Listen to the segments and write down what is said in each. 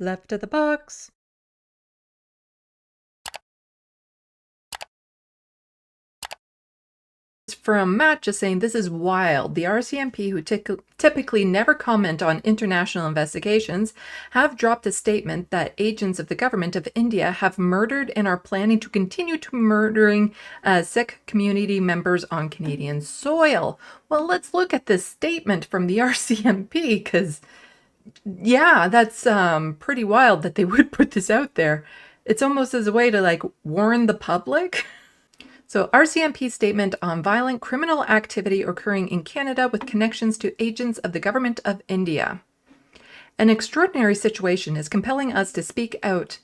Left of the box. From Matt just saying, this is wild. The RCMP, who typically never comment on international investigations, have dropped a statement that agents of the government of India have murdered and are planning to continue to murdering Sikh community members on Canadian soil. Well, let's look at this statement from the RCMP, because yeah, that's pretty wild that they would put this out there. It's almost as a way to warn the public. So RCMP statement on violent criminal activity occurring in Canada with connections to agents of the government of India. An extraordinary situation is compelling us to speak about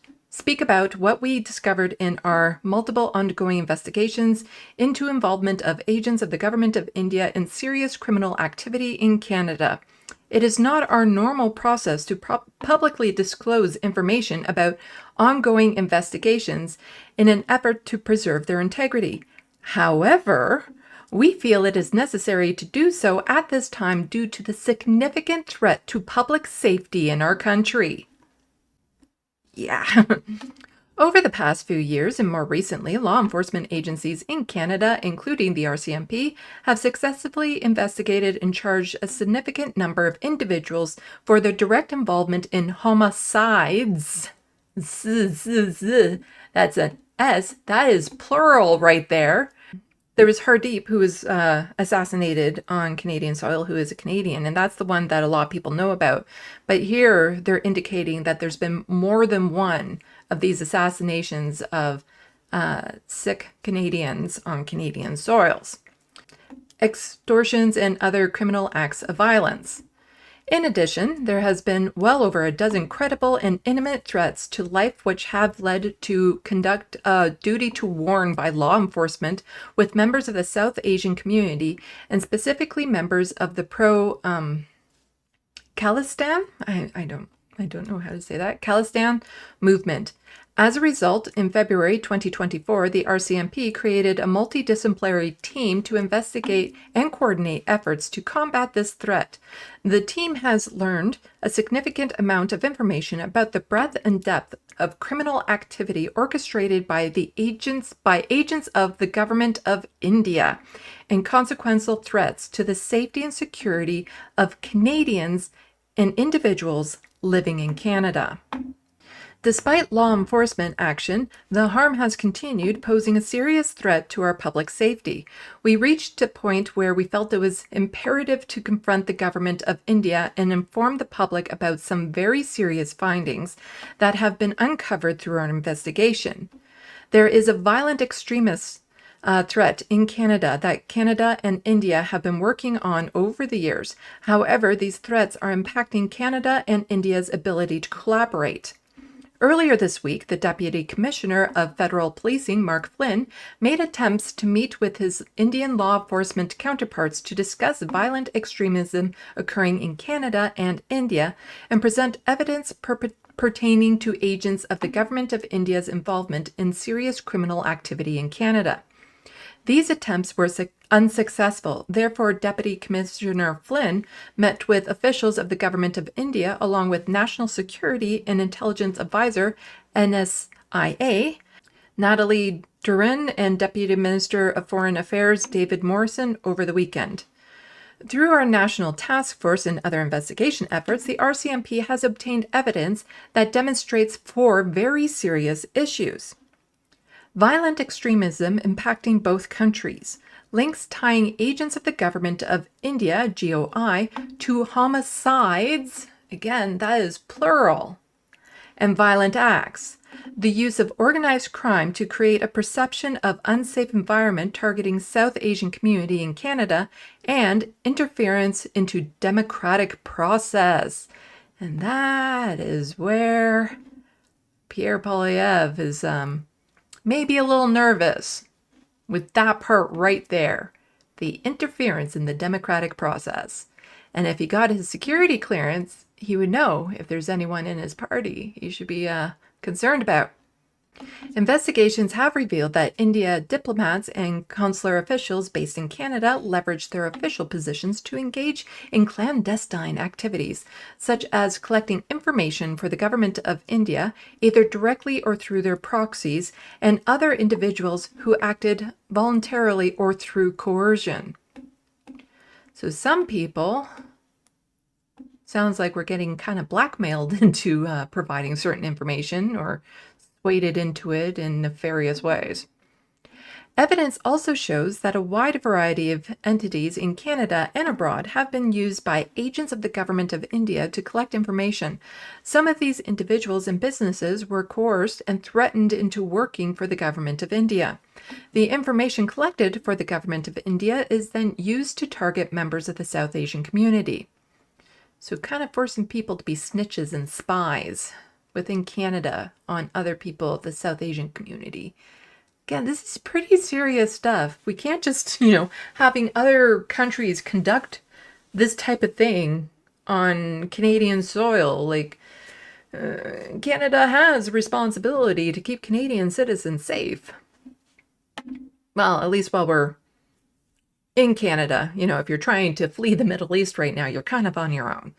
what we discovered in our multiple ongoing investigations into involvement of agents of the government of India in serious criminal activity in Canada. It is not our normal process to publicly disclose information about ongoing investigations in an effort to preserve their integrity. However, we feel it is necessary to do so at this time due to the significant threat to public safety in our country. Yeah. Over the past few years, and more recently, law enforcement agencies in Canada, including the RCMP, have successfully investigated and charged a significant number of individuals for their direct involvement in homicides. That's an S. That is plural right there. There was Hardeep, who was assassinated on Canadian soil, who is a Canadian, and that's the one that a lot of people know about. But here, they're indicating that there's been more than one of these assassinations of Sikh Canadians on Canadian soils. Extortions and other criminal acts of violence. In addition, there has been well over a dozen credible and imminent threats to life which have led to conduct a duty to warn by law enforcement with members of the South Asian community and specifically members of the Khalistan, I don't know how to say that, Khalistan movement. As a result, in February 2024, the RCMP created a multidisciplinary team to investigate and coordinate efforts to combat this threat. The team has learned a significant amount of information about the breadth and depth of criminal activity orchestrated by agents of the government of India and consequential threats to the safety and security of Canadians and individuals living in Canada. Despite law enforcement action, the harm has continued, posing a serious threat to our public safety. We reached a point where we felt it was imperative to confront the government of India and inform the public about some very serious findings that have been uncovered through our investigation. There is a violent extremist threat in Canada that Canada and India have been working on over the years. However, these threats are impacting Canada and India's ability to collaborate. Earlier this week, the Deputy Commissioner of Federal Policing, Mark Flynn, made attempts to meet with his Indian law enforcement counterparts to discuss violent extremism occurring in Canada and India and present evidence pertaining to agents of the Government of India's involvement in serious criminal activity in Canada. These attempts were unsuccessful. Therefore, Deputy Commissioner Flynn met with officials of the Government of India along with National Security and Intelligence Advisor, NSIA, Natalie Durin, and Deputy Minister of Foreign Affairs, David Morrison, over the weekend. Through our National Task Force and other investigation efforts, the RCMP has obtained evidence that demonstrates 4 very serious issues. Violent extremism impacting both countries, links tying agents of the Government of India, GOI, to homicides, again, that is plural, and violent acts, the use of organized crime to create a perception of unsafe environment targeting South Asian community in Canada, and interference into democratic process. And that is where Pierre Poilievre is maybe a little nervous with that part right there, the interference in the democratic process. And if he got his security clearance, he would know if there's anyone in his party he should be concerned about. Investigations have revealed that India diplomats and consular officials based in Canada leveraged their official positions to engage in clandestine activities, such as collecting information for the government of India, either directly or through their proxies, and other individuals who acted voluntarily or through coercion. So some people, sounds like we're getting kind of blackmailed into providing certain information or waded into it in nefarious ways. Evidence also shows that a wide variety of entities in Canada and abroad have been used by agents of the government of India to collect information. Some of these individuals and businesses were coerced and threatened into working for the government of India. The information collected for the government of India is then used to target members of the South Asian community. So kind of forcing people to be snitches and spies within Canada on other people of the South Asian community. Again, this is pretty serious stuff. We can't just, having other countries conduct this type of thing on Canadian soil. Canada has a responsibility to keep Canadian citizens safe. Well, at least while we're in Canada. If you're trying to flee the Middle East right now, you're kind of on your own.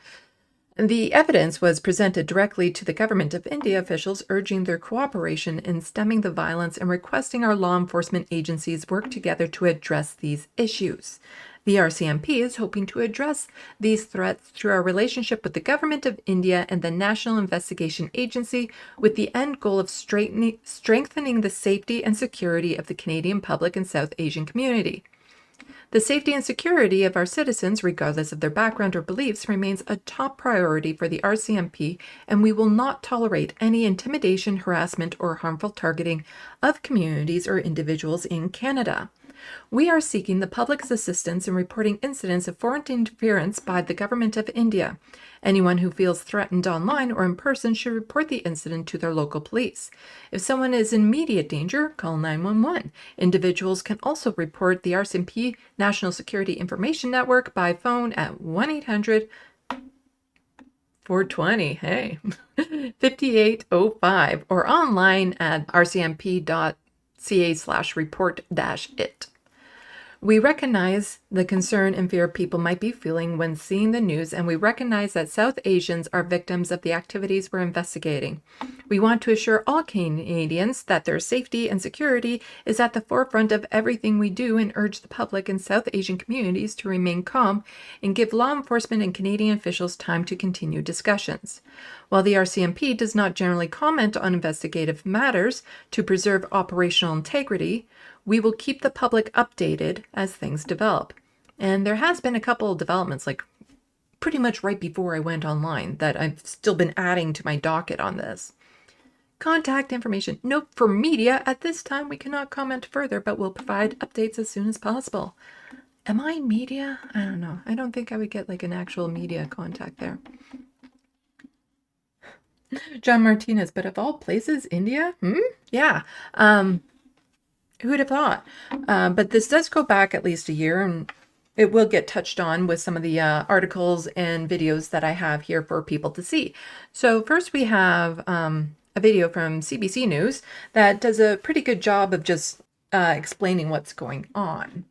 The evidence was presented directly to the government of India officials, urging their cooperation in stemming the violence and requesting our law enforcement agencies work together to address these issues. The RCMP is hoping to address these threats through our relationship with the government of India and the National Investigation Agency, with the end goal of strengthening the safety and security of the Canadian public and South Asian community. The safety and security of our citizens, regardless of their background or beliefs, remains a top priority for the RCMP, and we will not tolerate any intimidation, harassment, or harmful targeting of communities or individuals in Canada. We are seeking the public's assistance in reporting incidents of foreign interference by the government of India. Anyone who feels threatened online or in person should report the incident to their local police. If someone is in immediate danger, call 911. Individuals can also report the RCMP National Security Information Network by phone at 1-800-420, 5805, or online at rcmp.ca/report-it. We recognize the concern and fear people might be feeling when seeing the news, and we recognize that South Asians are victims of the activities we're investigating. We want to assure all Canadians that their safety and security is at the forefront of everything we do, and urge the public and South Asian communities to remain calm and give law enforcement and Canadian officials time to continue discussions. While the RCMP does not generally comment on investigative matters to preserve operational integrity, we will keep the public updated as things develop. And there has been a couple of developments, pretty much right before I went online, that I've still been adding to my docket on this. Contact information. Note for media, at this time we cannot comment further, but we'll provide updates as soon as possible. Am I media? I don't know. I don't think I would get an actual media contact there. John Martinez, but of all places, India? Yeah. Who would have thought? But this does go back at least a year, and it will get touched on with some of the articles and videos that I have here for people to see. So first we have a video from CBC News that does a pretty good job of just explaining what's going on.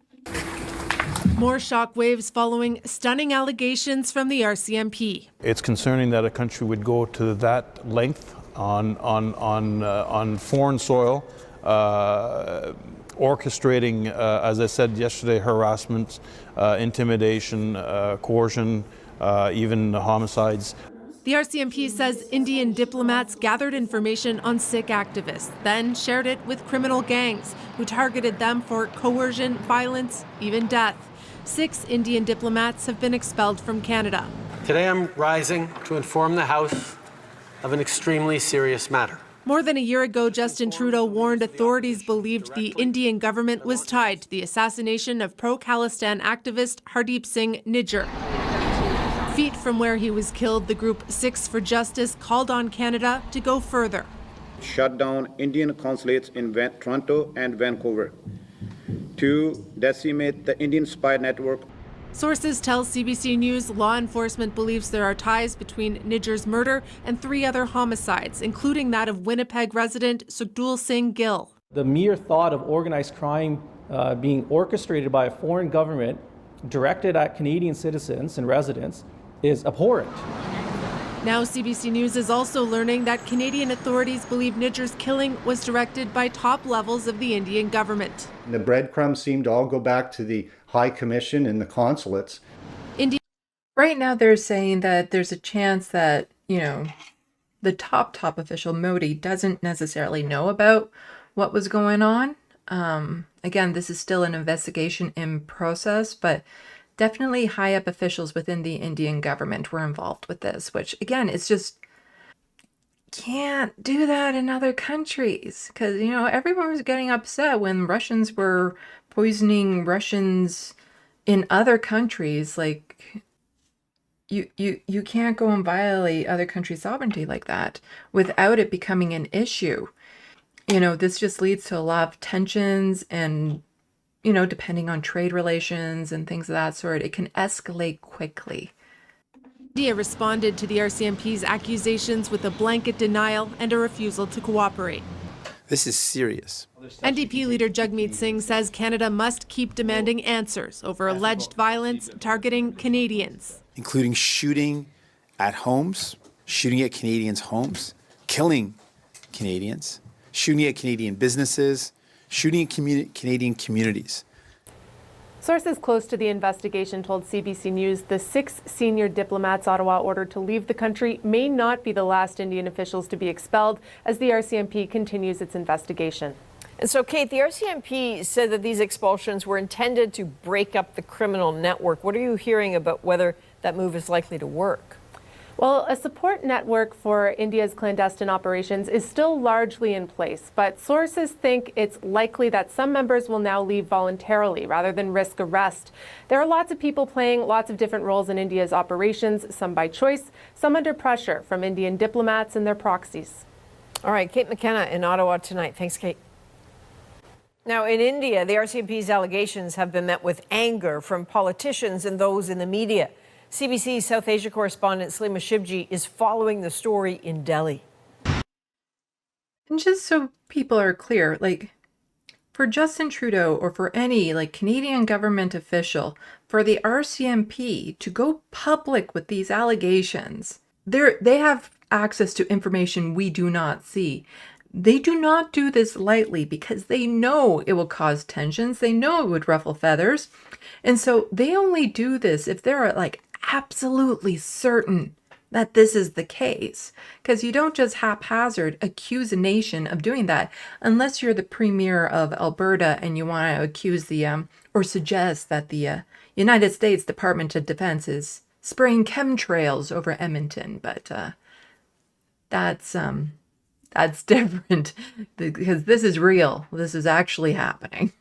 More shockwaves following stunning allegations from the RCMP. It's concerning that a country would go to that length on foreign soil, orchestrating, as I said yesterday, harassment, intimidation, coercion, even homicides. The RCMP says Indian diplomats gathered information on Sikh activists, then shared it with criminal gangs who targeted them for coercion, violence, even death. 6 Indian diplomats have been expelled from Canada. Today I'm rising to inform the House of an extremely serious matter. More than a year ago, Justin Trudeau warned authorities believed the Indian government was tied to the assassination of pro-Khalistan activist Hardeep Singh Nijjar. Feet from where he was killed, the group Sikhs for Justice called on Canada to go further. Shut down Indian consulates in Toronto and Vancouver, to decimate the Indian spy network. Sources tell CBC News law enforcement believes there are ties between Niger's murder and 3 other homicides, including that of Winnipeg resident Sukhdul Singh Gill. The mere thought of organized crime being orchestrated by a foreign government directed at Canadian citizens and residents is abhorrent. Now CBC News is also learning that Canadian authorities believe Niger's killing was directed by top levels of the Indian government. The breadcrumbs seem to all go back to the High Commission and the consulates. Right now they're saying that there's a chance that, the top official, Modi, doesn't necessarily know about what was going on. Again, this is still an investigation in process, but definitely high up officials within the Indian government were involved with this, which again, it's just can't do that in other countries because, everyone was getting upset when Russians were poisoning Russians in other countries. Like you can't go and violate other countries' sovereignty like that without it becoming an issue. This just leads to a lot of tensions and, depending on trade relations and things of that sort, it can escalate quickly. India responded to the RCMP's accusations with a blanket denial and a refusal to cooperate. This is serious. NDP leader Jagmeet Singh says Canada must keep demanding answers over alleged violence targeting Canadians, including shooting at homes, shooting at Canadians' homes, killing Canadians, shooting at Canadian businesses, shooting at Canadian communities. Sources close to the investigation told CBC News the 6 senior diplomats Ottawa ordered to leave the country may not be the last Indian officials to be expelled as the RCMP continues its investigation. And so, Kate, the RCMP said that these expulsions were intended to break up the criminal network. What are you hearing about whether that move is likely to work? Well, a support network for India's clandestine operations is still largely in place, but sources think it's likely that some members will now leave voluntarily rather than risk arrest. There are lots of people playing lots of different roles in India's operations, some by choice, some under pressure from Indian diplomats and their proxies. All right, Kate McKenna in Ottawa tonight. Thanks, Kate. Now, in India, the RCMP's allegations have been met with anger from politicians and those in the media. CBC's South Asia correspondent Salima Shivji is following the story in Delhi. And just so people are clear, for Justin Trudeau or for any Canadian government official, for the RCMP to go public with these allegations, they have access to information we do not see. They do not do this lightly because they know it will cause tensions. They know it would ruffle feathers. And so they only do this if they're absolutely certain that this is the case, because you don't just haphazard accuse a nation of doing that unless you're the premier of Alberta and you want to accuse or suggest that the United States Department of Defense is spraying chemtrails over Edmonton. But that's different because this is real. This is actually happening.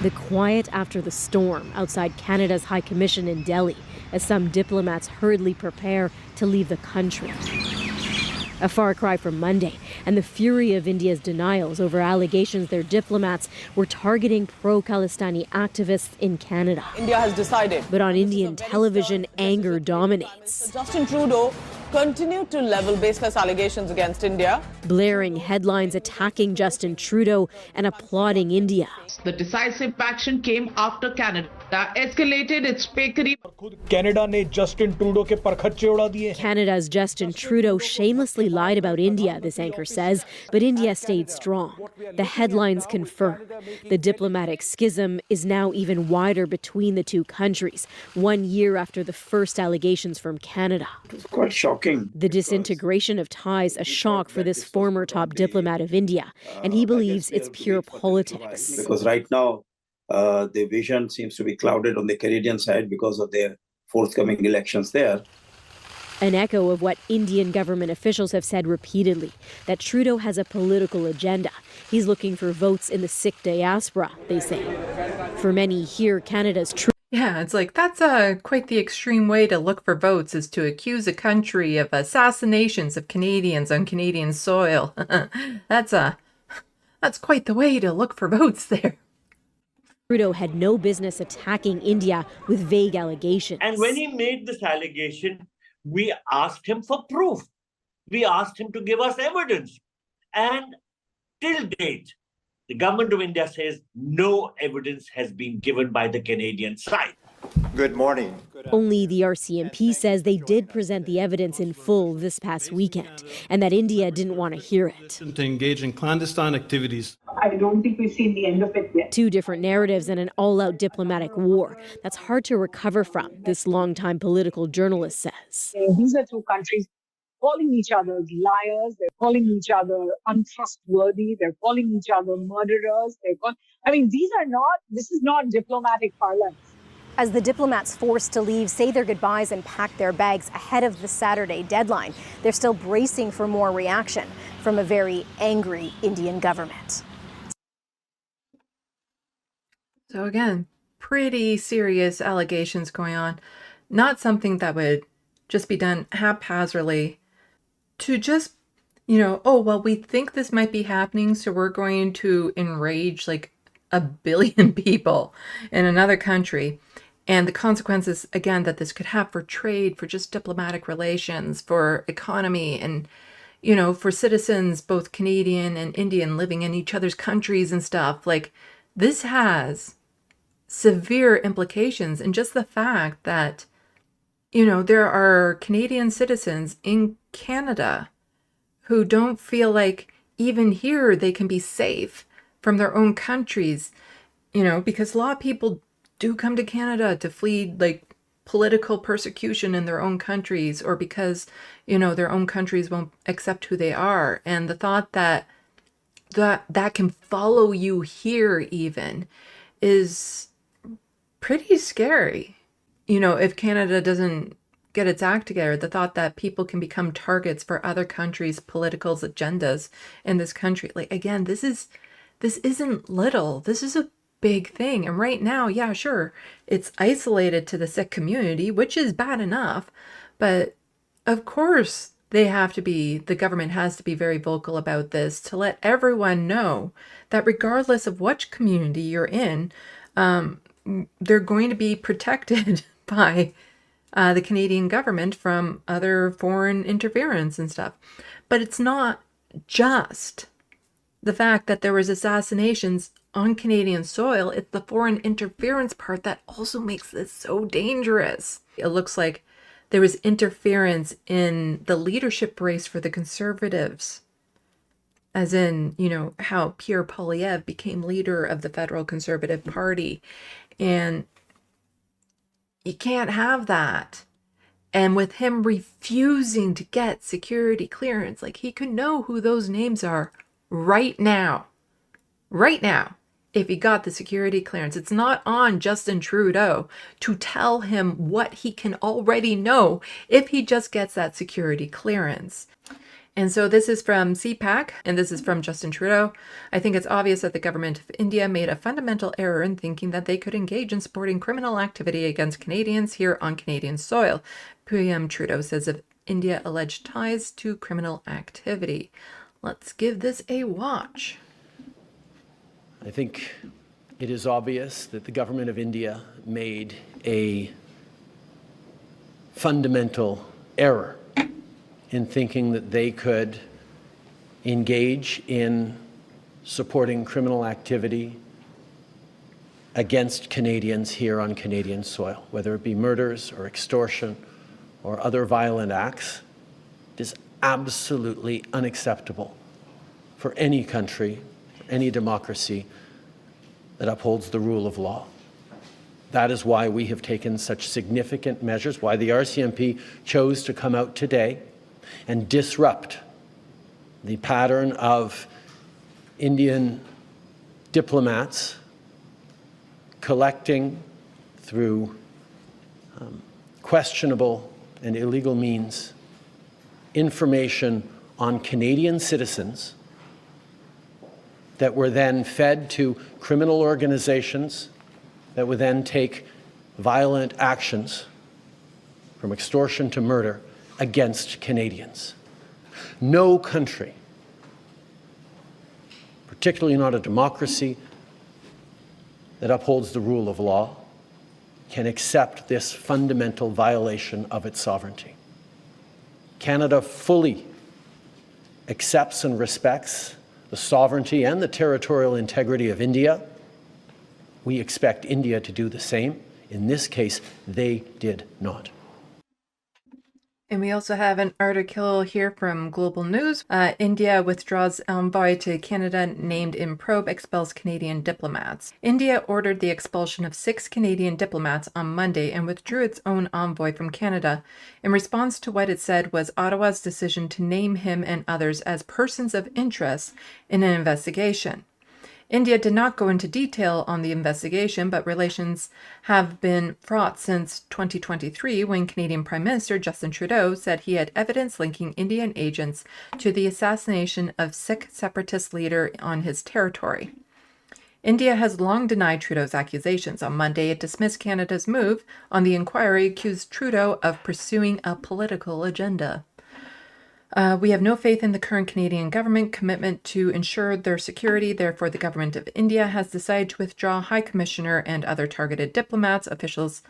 The quiet after the storm outside Canada's High Commission in Delhi as some diplomats hurriedly prepare to leave the country. A far cry from Monday and the fury of India's denials over allegations their diplomats were targeting pro-Khalistani activists in Canada. India has decided. But on Indian television, anger dominates. Justin Trudeau continued to level baseless allegations against India. Blaring headlines attacking Justin Trudeau and applauding India. The decisive action came after Canada escalated its fakery. Canada's Justin Trudeau shamelessly lied about India, this anchor says, but India stayed strong. The headlines confirm. The diplomatic schism is now even wider between the two countries, 1 year after the first allegations from Canada. It's quite shocking. The disintegration of ties a shock for this former top diplomat of India, and he believes it's pure politics. Because right now, the vision seems to be clouded on the Canadian side because of their forthcoming elections there. An echo of what Indian government officials have said repeatedly, that Trudeau has a political agenda. He's looking for votes in the Sikh diaspora, they say. For many here, Canada's Yeah, it's that's quite the extreme way to look for votes, is to accuse a country of assassinations of Canadians on Canadian soil. That's quite the way to look for votes there. Trudeau had no business attacking India with vague allegations. And when he made this allegation, we asked him for proof. We asked him to give us evidence. And till date, the government of India says no evidence has been given by the Canadian side. Good morning. Only the RCMP says they did present the evidence in full this past weekend and that India didn't want to hear it. To engage in clandestine activities. I don't think we've seen the end of it yet. Two different narratives and an all-out diplomatic war that's hard to recover from, this longtime political journalist says. These are two countries calling each other liars. They're calling each other untrustworthy. They're calling each other murderers. This is not diplomatic parlance. As the diplomats forced to leave, say their goodbyes and pack their bags ahead of the Saturday deadline, they're still bracing for more reaction from a very angry Indian government. So again, pretty serious allegations going on. Not something that would just be done haphazardly to just, oh, well, we think this might be happening, so we're going to enrage like 1 billion people in another country. And the consequences, again, that this could have for trade, for just diplomatic relations, for economy, and, for citizens, both Canadian and Indian, living in each other's countries and stuff. Like, this has severe implications. And just the fact that, there are Canadian citizens in Canada who don't feel like even here they can be safe from their own countries, because a lot of people do come to Canada to flee like political persecution in their own countries, or because, their own countries won't accept who they are. And the thought that can follow you here even is pretty scary. If Canada doesn't get its act together, the thought that people can become targets for other countries' political agendas in this country. Like, again, this isn't little. This is a big thing. And right now, yeah, sure, it's isolated to the Sikh community, which is bad enough. But of course, the government has to be very vocal about this to let everyone know that regardless of which community you're in, they're going to be protected by the Canadian government from other foreign interference and stuff. But it's not just the fact that there was assassinations on Canadian soil. It's the foreign interference part that also makes this so dangerous. It looks like there was interference in the leadership race for the Conservatives, as in, how Pierre Poilievre became leader of the Federal Conservative Party. And you can't have that. And with him refusing to get security clearance, like, he could know who those names are right now, if he got the security clearance. It's not on Justin Trudeau to tell him what he can already know if he just gets that security clearance. And so this is from CPAC, and this is from Justin Trudeau. I think it's obvious that the government of India made a fundamental error in thinking that they could engage in supporting criminal activity against Canadians here on Canadian soil. PM Trudeau says of India alleged ties to criminal activity. Let's give this a watch. I think it is obvious that the government of India made a fundamental error in thinking that they could engage in supporting criminal activity against Canadians here on Canadian soil, whether it be murders or extortion or other violent acts. It is absolutely unacceptable for any country, any democracy that upholds the rule of law. That is why we have taken such significant measures, why the RCMP chose to come out today and disrupt the pattern of Indian diplomats collecting through questionable and illegal means information on Canadian citizens that were then fed to criminal organizations that would then take violent actions, from extortion to murder, against Canadians. No country, particularly not a democracy, that upholds the rule of law can accept this fundamental violation of its sovereignty. Canada fully accepts and respects the sovereignty and the territorial integrity of India. We expect India to do the same. In this case, they did not. And we also have an article here from Global News. India withdraws envoy to Canada named in probe, expels Canadian diplomats. India ordered the expulsion of 6 Canadian diplomats on Monday and withdrew its own envoy from Canada in response to what it said was Ottawa's decision to name him and others as persons of interest in an investigation. India did not go into detail on the investigation, but relations have been fraught since 2023 when Canadian Prime Minister Justin Trudeau said he had evidence linking Indian agents to the assassination of Sikh separatist leader on his territory. India has long denied Trudeau's accusations. On Monday, it dismissed Canada's move on the inquiry, accused Trudeau of pursuing a political agenda. We have no faith in the current Canadian government commitment to ensure their security. Therefore, the government of India has decided to withdraw High Commissioner and other targeted diplomats, officials.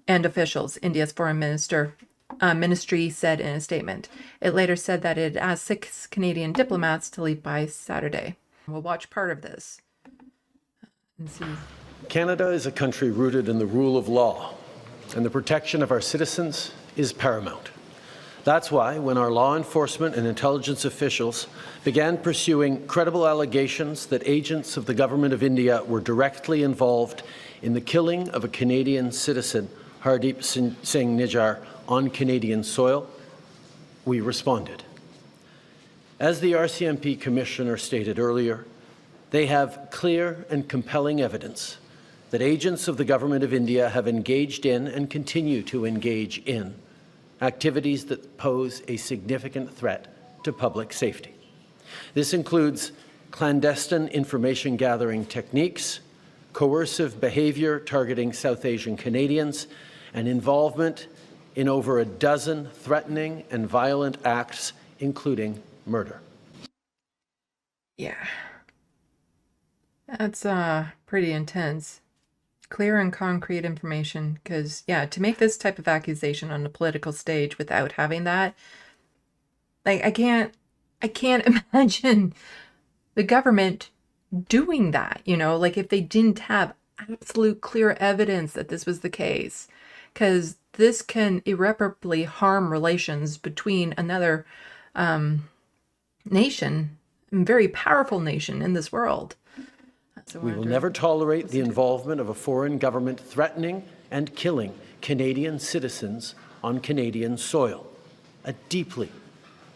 India's foreign ministry said in a statement. It later said that it asked 6 Canadian diplomats to leave by Saturday. We'll watch part of this and see. Canada is a country rooted in the rule of law, and the protection of our citizens is paramount. That's why, when our law enforcement and intelligence officials began pursuing credible allegations that agents of the Government of India were directly involved in the killing of a Canadian citizen, Hardeep Singh Nijjar, on Canadian soil, we responded. As the RCMP Commissioner stated earlier, they have clear and compelling evidence that agents of the Government of India have engaged in and continue to engage in activities that pose a significant threat to public safety. This includes clandestine information gathering techniques, coercive behavior targeting South Asian Canadians, and involvement in over a dozen threatening and violent acts, including murder. Yeah. That's pretty intense. Clear and concrete information, because to make this type of accusation on the political stage without having that, like I can't imagine the government doing that, like if they didn't have absolute clear evidence that this was the case, because this can irreparably harm relations between another nation, a very powerful nation in this world. We will never tolerate the involvement of a foreign government threatening and killing Canadian citizens on Canadian soil, a deeply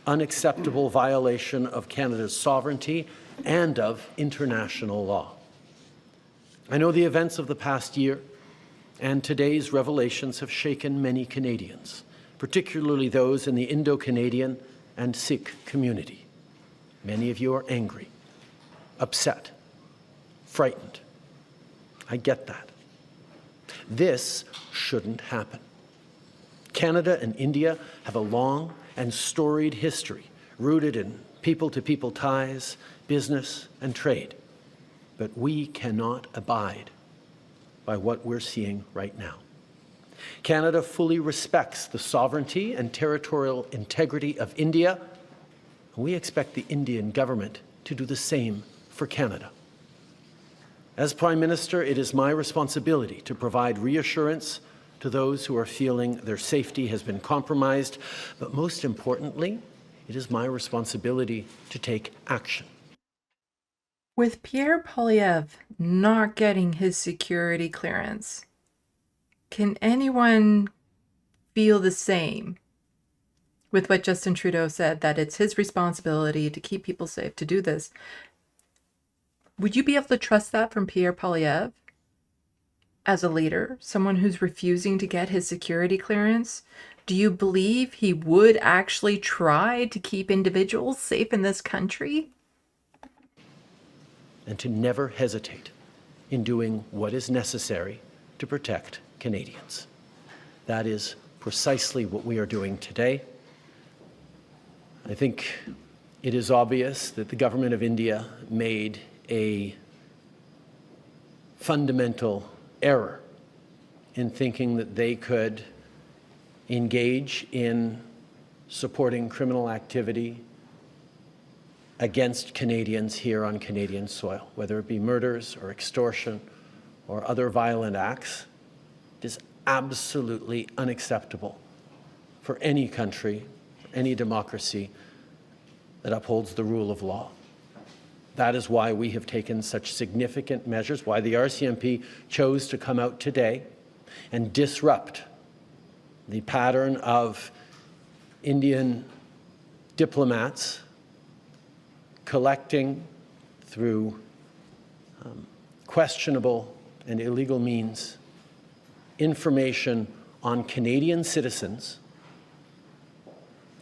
unacceptable violation of Canada's sovereignty and of international law. I know the events of the past year and today's revelations have shaken many Canadians, particularly those in the Indo-Canadian and Sikh community. Many of you are angry, upset, frightened. I get that. This shouldn't happen. Canada and India have a long and storied history rooted in people-to-people ties, business, and trade. But we cannot abide by what we're seeing right now. Canada fully respects the sovereignty and territorial integrity of India, and we expect the Indian government to do the same for Canada. As Prime Minister, it is my responsibility to provide reassurance to those who are feeling their safety has been compromised, but most importantly, it is my responsibility to take action. With Pierre Poilievre not getting his security clearance, can anyone feel the same with what Justin Trudeau said, that it's his responsibility to keep people safe, to do this? Would you be able to trust that from Pierre Poilievre as a leader, someone who's refusing to get his security clearance? Do you believe he would actually try to keep individuals safe in this country? And to never hesitate in doing what is necessary to protect Canadians. That is precisely what we are doing today. I think it is obvious that the Government of India made a fundamental error in thinking that they could engage in supporting criminal activity against Canadians here on Canadian soil, whether it be murders or extortion or other violent acts. It is absolutely unacceptable for any country, any democracy that upholds the rule of law. That is why we have taken such significant measures, why the RCMP chose to come out today and disrupt the pattern of Indian diplomats collecting through questionable and illegal means information on Canadian citizens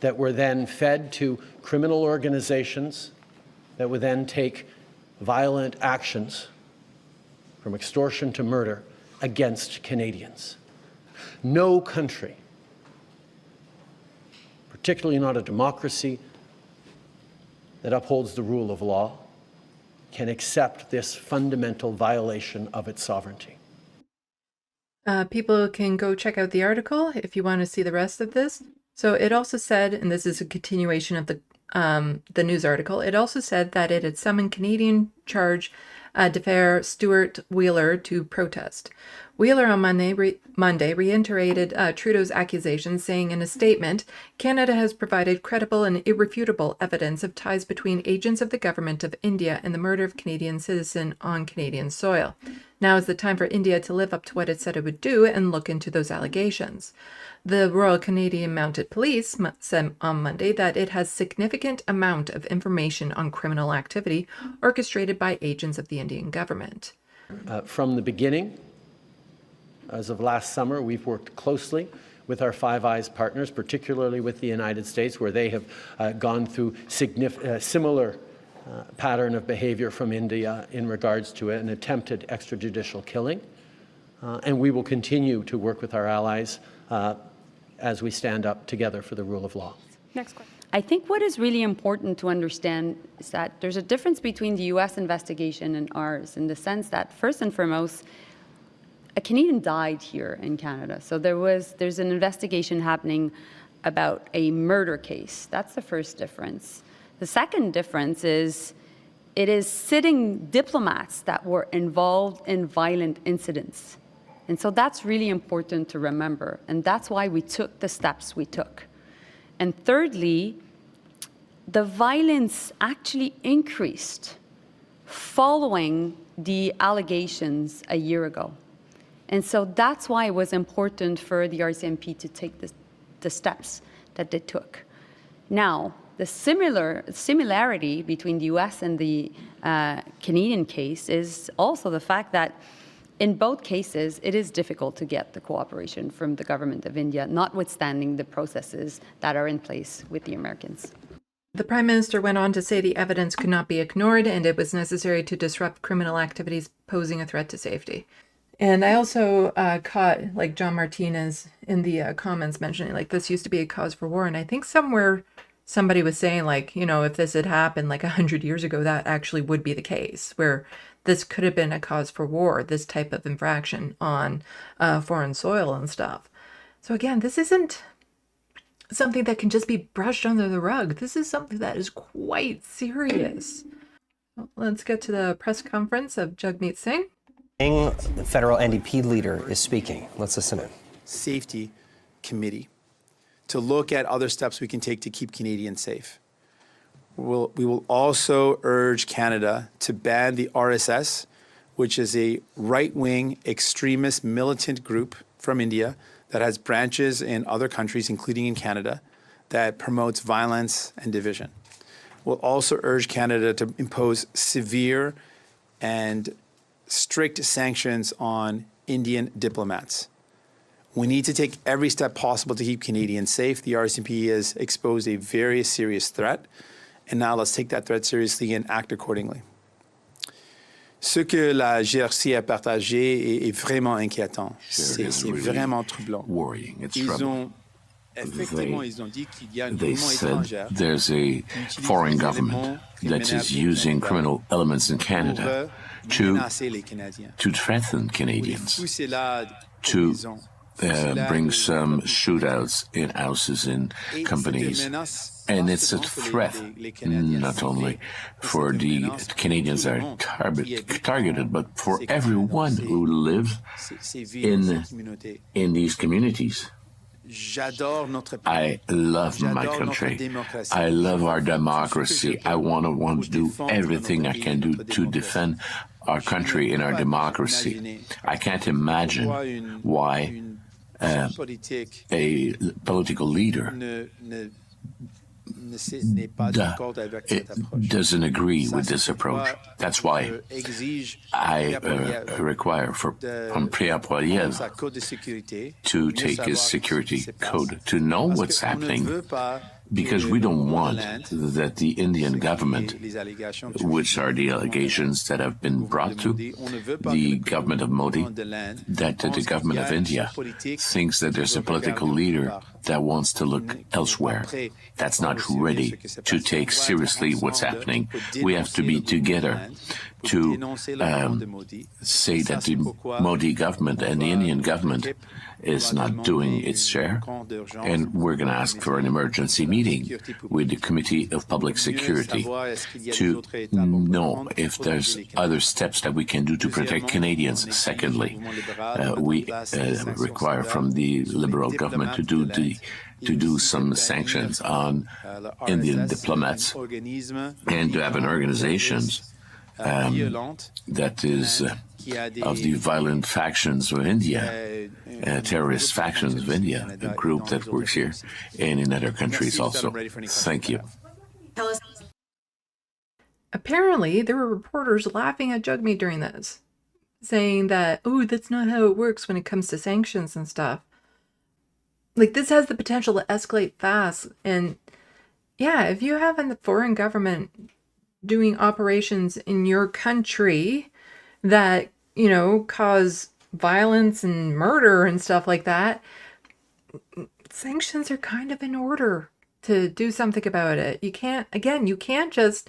that were then fed to criminal organizations that would then take violent actions from extortion to murder against Canadians. No country, particularly not a democracy that upholds the rule of law, can accept this fundamental violation of its sovereignty. People can go check out the article if you want to see the rest of this. So it also said, and this is a continuation of the news article, it also said that it had summoned Canadian charge d'affaires Stuart Wheeler to protest. Wheeler on Monday reiterated Trudeau's accusations, saying in a statement, Canada has provided credible and irrefutable evidence of ties between agents of the government of India and the murder of Canadian citizen on Canadian soil. Now is the time for India to live up to what it said it would do and look into those allegations. The Royal Canadian Mounted Police said on Monday that it has significant amount of information on criminal activity orchestrated by agents of the Indian government. From the beginning, as of last summer, we've worked closely with our Five Eyes partners, particularly with the United States, where they have gone through similar pattern of behavior from India in regards to an attempted extrajudicial killing. And we will continue to work with our allies as we stand up together for the rule of law. Next question. I think what is really important to understand is that there's a difference between the U.S. investigation and ours, in the sense that, first and foremost, a Canadian died here in Canada. So there's an investigation happening about a murder case. That's the first difference. The second difference is it is sitting diplomats that were involved in violent incidents. And so that's really important to remember. And that's why we took the steps we took. And thirdly, the violence actually increased following the allegations a year ago. And so that's why it was important for the RCMP to take the steps that they took. Now, the similarity between the US and the Canadian case is also the fact that in both cases, it is difficult to get the cooperation from the government of India, notwithstanding the processes that are in place with the Americans. The Prime Minister went on to say the evidence could not be ignored and it was necessary to disrupt criminal activities posing a threat to safety. And I also caught like John Martinez in the comments mentioning like this used to be a cause for war. And I think somewhere somebody was saying like, you know, if this had happened like 100 years ago, that actually would be the case, where this could have been a cause for war, this type of infraction on foreign soil and stuff. So again, this isn't something that can just be brushed under the rug. This is something that is quite serious. Well, let's get to the press conference of Jagmeet Singh. The federal NDP leader is speaking. Let's listen in. Safety committee to look at other steps we can take to keep Canadians safe. We will also urge Canada to ban the RSS, which is a right-wing extremist militant group from India that has branches in other countries, including in Canada, that promotes violence and division. We'll also urge Canada to impose severe and strict sanctions on Indian diplomats. We need to take every step possible to keep Canadians safe. The RCMP has exposed a very serious threat, and now let's take that threat seriously and act accordingly. Ce que la GRC a partagé est vraiment inquiétant. C'est vraiment troublant. They said there's a foreign government that is using criminal elements in Canada to threaten Canadians, to bring some shootouts in houses in companies. And it's a threat not only for the Canadians that are targeted, but for everyone who lives in these communities. I love my country. I love our democracy. I want to do everything I can do to defend our country and our democracy. I can't imagine why a political leader doesn't agree with this approach. That's why I require from Pierre Poilievre to take his security code, to know what's happening, because we don't want that the Indian government, which are the allegations that have been brought to the government of Modi, that the government of India thinks that there's a political leader that wants to look elsewhere, that's not ready to take seriously what's happening. We have to be together to say that the Modi government and the Indian government is not doing its share, and we're going to ask for an emergency meeting with the Committee of Public Security to know if there's other steps that we can do to protect Canadians. Secondly, we require from the Liberal government to do some sanctions on Indian diplomats and to have an organization that is of the violent factions of India, terrorist factions of India, a group that works here and in other countries also. Thank you. Apparently, there were reporters laughing at Jagmeet during this, saying that, oh, that's not how it works when it comes to sanctions and stuff. Like, this has the potential to escalate fast. And yeah, if you have a foreign government doing operations in your country that, you know, cause violence and murder and stuff like that, sanctions are kind of in order to do something about it. You can't just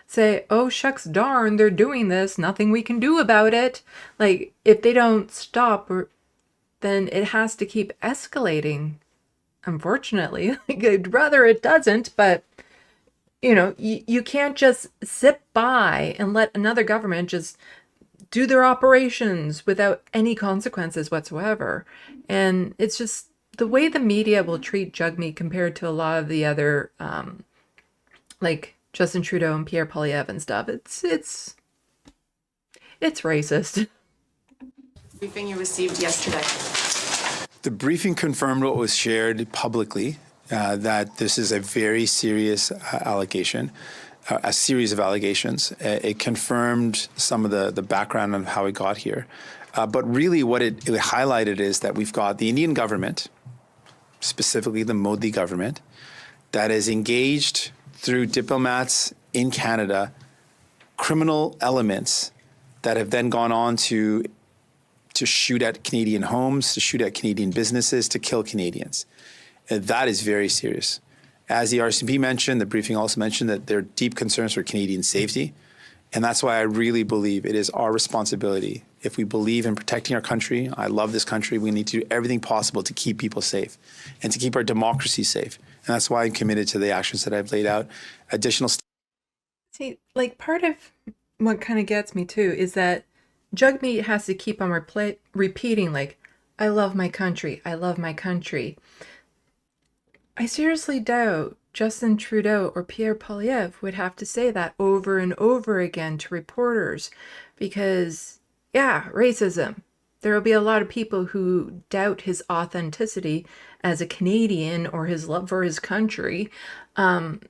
say, oh, shucks darn, they're doing this, nothing we can do about it. Like, if they don't stop, then it has to keep escalating, unfortunately. Like, I'd rather it doesn't, but you know, you can't just sit by and let another government just do their operations without any consequences whatsoever. And it's just the way the media will treat Jagmeet compared to a lot of the other, like Justin Trudeau and Pierre Poilievre and stuff. It's racist. Briefing you received yesterday. The briefing confirmed what was shared publicly, that this is a very serious allegation, a series of allegations. It confirmed some of the background on how it got here. But really what it highlighted is that we've got the Indian government, specifically the Modi government, that is engaged through diplomats in Canada, criminal elements that have then gone on to shoot at Canadian homes, to shoot at Canadian businesses, to kill Canadians. And that is very serious. As the RCMP mentioned, the briefing also mentioned that there are deep concerns for Canadian safety. And that's why I really believe it is our responsibility. If we believe in protecting our country, I love this country, we need to do everything possible to keep people safe and to keep our democracy safe. And that's why I'm committed to the actions that I've laid out. Additional See, like, part of what kind of gets me too is that Jagmeet has to keep on repeating, like, I love my country, I love my country. I seriously doubt Justin Trudeau or Pierre Poilievre would have to say that over and over again to reporters because, yeah, racism. There will be a lot of people who doubt his authenticity as a Canadian or his love for his country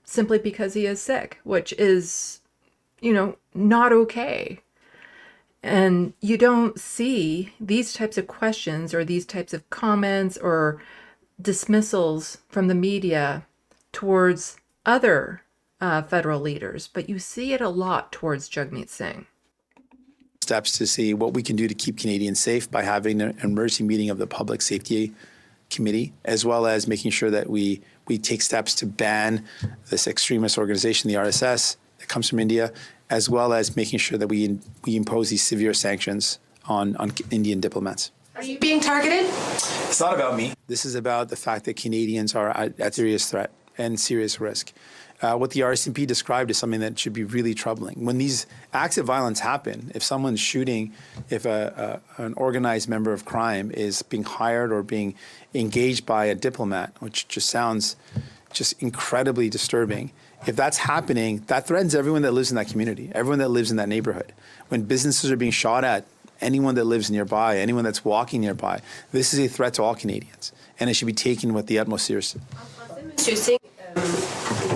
simply because he is sick, which is, you know, not okay. And you don't see these types of questions or these types of comments or dismissals from the media towards other federal leaders, but you see it a lot towards Jagmeet Singh. Steps to see what we can do to keep Canadians safe by having an emergency meeting of the Public Safety committee, as well as making sure that we take steps to ban this extremist organization, the RSS, that comes from India, as well as making sure that we impose these severe sanctions on Indian diplomats. Are you being targeted? It's not about me. This is about the fact that Canadians are at serious threat and serious risk. What the RCMP described is something that should be really troubling. When these acts of violence happen, if someone's shooting, if an organized member of crime is being hired or being engaged by a diplomat, which just sounds just incredibly disturbing, if that's happening, that threatens everyone that lives in that community, everyone that lives in that neighborhood. When businesses are being shot at, anyone that lives nearby, anyone that's walking nearby, this is a threat to all Canadians, and it should be taken with the utmost seriousness. Monsieur Singh,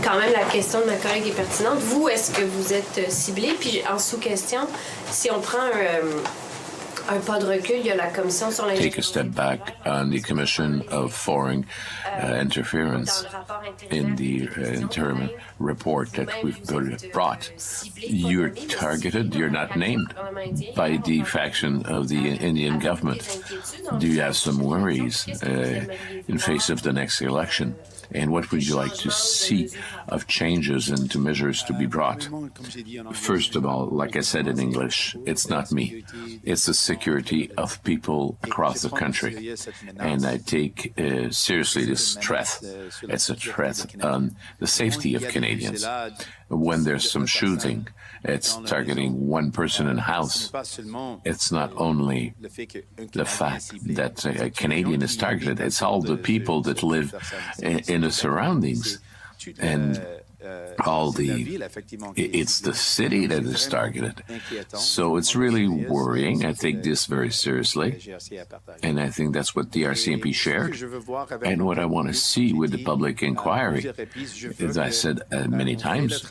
quand même la question de ma collègue est pertinente. Vous, est-ce que vous êtes ciblé? Puis en sous-question, si on prend un pas de recul, il y a la commission sur Take a step back on the Commission of Foreign Interference in the interim report that we've brought. You're targeted, you're not named by the faction of the Indian government. Do you have some worries in face of the next election? And what would you like to see of changes and to measures to be brought? First of all, like I said in English, it's not me. It's the security of people across the country. And I take seriously this threat. It's a threat on the safety of Canadians. When there's some shooting, it's targeting one person in a house. It's not only the fact that a Canadian is targeted, it's all the people that live in the surroundings. And it's the city that is targeted. So it's really worrying. I take this very seriously. And I think that's what the RCMP shared. And what I want to see with the public inquiry, as I said many times,